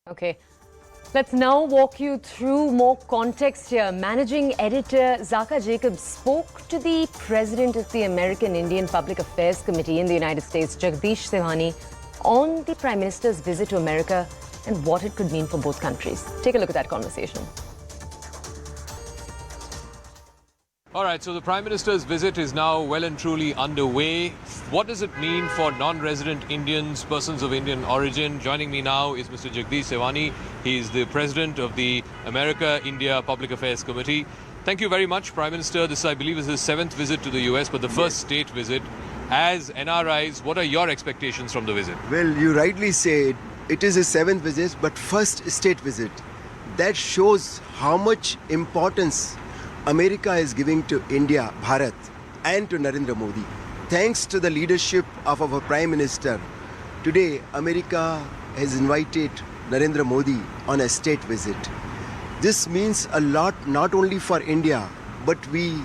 Okay, let's now walk you through more context here. Managing editor Zaka Jacobs spoke to the president of the American Indian Public Affairs Committee in the United States, Jagdish on the Prime Minister's visit to America and what it could mean for both countries. Take a look at that conversation. All right, so the Prime Minister's visit is now well and truly underway. What does it mean for non-resident Indians, persons of Indian origin? Joining me now is Mr. Jagdish. He's the president of the America-India Public Affairs Committee. Thank you very much, Prime Minister. This, I believe, is his 7th visit to the US, but the first state visit. As NRIs, what are your expectations from the visit? Well, you rightly said it is his 7th visit, but first state visit. That shows how much importance America is giving to India, Bharat, and to Narendra Modi. Thanks to the leadership of our Prime Minister, today America has invited Narendra Modi on a state visit. This means a lot not only for India, but we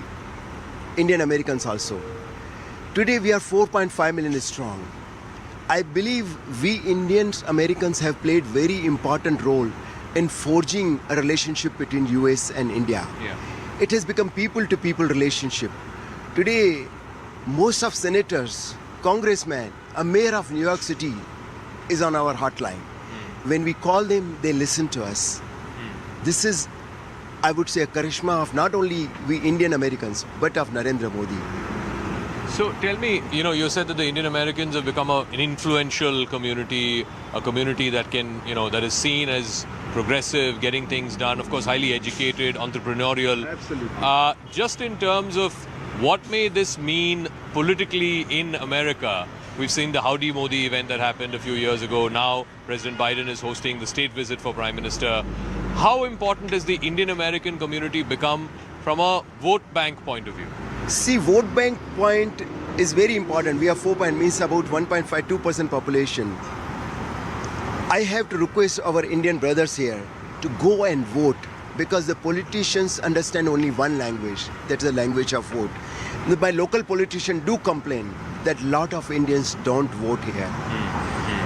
Indian Americans also. Today we are 4.5 million strong. I believe we Indians Americans have played very important role in forging a relationship between US and India. Yeah. It has become people-to-people relationship. Today, most of senators, congressmen, a mayor of New York City is on our hotline. When we call them, they listen to us. This is, I would say, a charisma of not only we Indian Americans, but of Narendra Modi. So tell me, you said that the Indian Americans have become an influential community, a community that can, that is seen as progressive, getting things done, of course, highly educated, entrepreneurial. Absolutely. Just in terms of what may this mean politically in America? We've seen the Howdy Modi event that happened a few years ago. Now President Biden is hosting the state visit for Prime Minister. How important has the Indian American community become from a vote bank point of view? See, vote bank point is very important. We are 4 means about 1.52% population. I have to request our Indian brothers here to go and vote because the politicians understand only one language, that's the language of vote. My local politicians do complain that a lot of Indians don't vote here.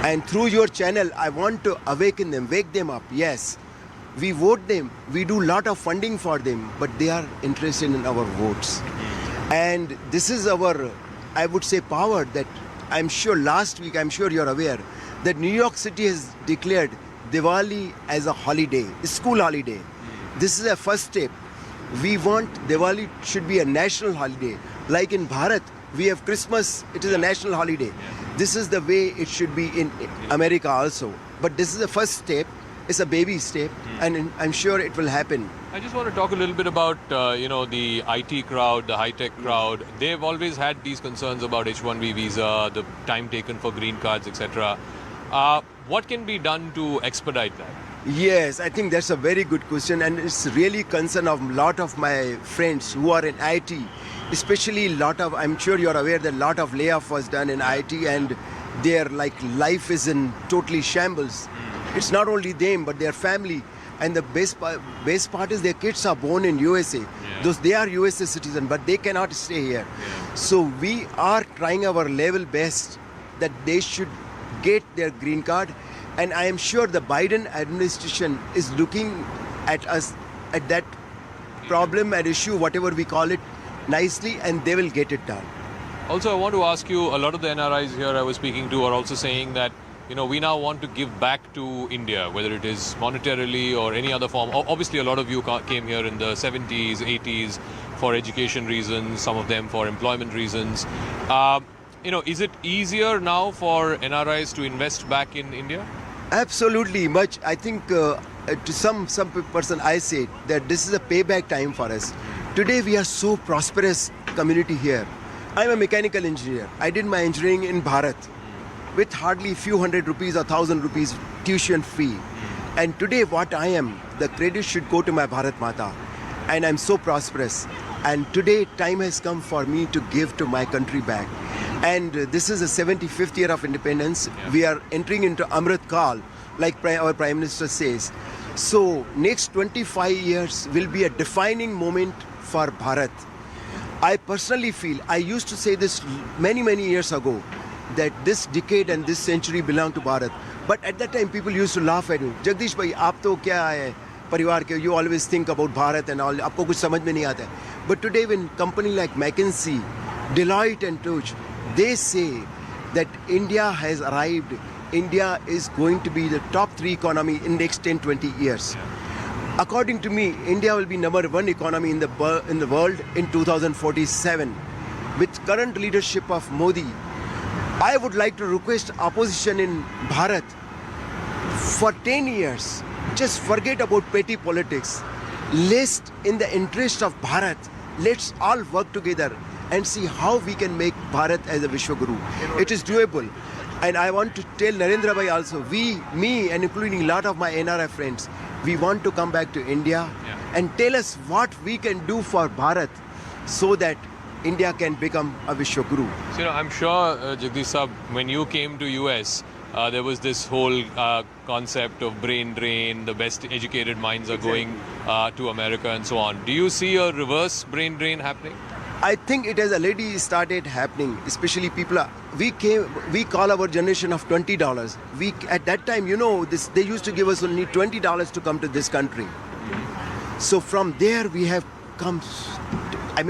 And through your channel, I want to awaken them, wake them up. Yes, we vote them, we do a lot of funding for them, but they are interested in our votes. And this is our, I would say, power that I'm sure last week, I'm sure you're aware, that New York City has declared Diwali as a holiday, a school holiday. This is a first step. We want Diwali should be a national holiday. Like in Bharat, we have Christmas, it is a national holiday. This is the way it should be in America also. But this is the first step. It's a baby step, and I'm sure it will happen. I just want to talk a little bit about, the IT crowd, the high-tech crowd. They've always had these concerns about H-1B visa, the time taken for green cards, etc. What can be done to expedite that? Yes, I think that's a very good question, and it's really concern of a lot of my friends who are in IT, especially I'm sure you're aware that a lot of layoff was done in IT, and their life is in totally shambles. It's not only them, but their family. And the best part is their kids are born in USA. Those they are USA citizens, but they cannot stay here. So we are trying our level best that they should get their green card. And I am sure the Biden administration is looking at us, at that problem and issue, whatever we call it, nicely, and they will get it done. Also, I want to ask you, a lot of the NRIs here I was speaking to are also saying that we now want to give back to India, whether it is monetarily or any other form. Obviously, a lot of you came here in the 70s, 80s for education reasons, some of them for employment reasons. Is it easier now for NRIs to invest back in India? Absolutely, much. I think to some person I say that this is a payback time for us. Today we are so prosperous community here. I'm a mechanical engineer. I did my engineering in Bharat with hardly few hundred rupees or 1,000 rupees tuition fee. And today what I am, the credit should go to my Bharat Mata. And I'm so prosperous. And today time has come for me to give to my country back. And this is the 75th year of independence. We are entering into Amrit Kal, like our Prime Minister says. So next 25 years will be a defining moment for Bharat. I personally feel, I used to say this many years ago, that this decade and this century belong to Bharat. But at that time, people used to laugh at you. Jagdish bhai, aap to kya hai परिवार के? You always think about Bharat and all. आपको कुछ समझ में नहीं आता है. But today, when company like McKinsey, Deloitte and Touch, they say that India has arrived. India is going to be the top 3 economy in next 10-20 years. According to me, India will be number 1 economy in the world in 2047. With current leadership of Modi, I would like to request opposition in Bharat for 10 years. Just forget about petty politics. Let's, in the interest of Bharat, let's all work together and see how we can make Bharat as a Vishwaguru. It is doable. And I want to tell Narendra Bhai also, me and including a lot of my NRI friends, we want to come back to India and tell us what we can do for Bharat so that India can become a Vishwaguru. So, I'm sure, Jagdish Saab, when you came to US, there was this whole concept of brain drain, the best educated minds are going to America and so on. Do you see a reverse brain drain happening? I think it has already started happening, especially people we call our generation of $20. At that time, they used to give us only $20 to come to this country. So from there we have come,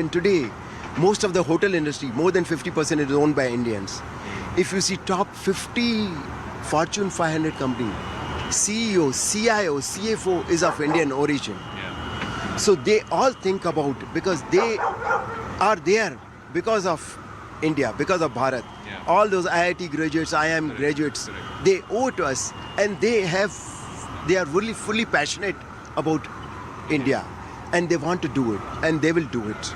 today, most of the hotel industry, more than 50% is owned by Indians. If you see top 50 Fortune 500 company, CEO, CIO, CFO is of Indian origin. So they all think about, because they are there because of India, because of Bharat. All those IIT graduates, IIM graduates, they owe to us, and they are really fully passionate about India, and they want to do it, and they will do it.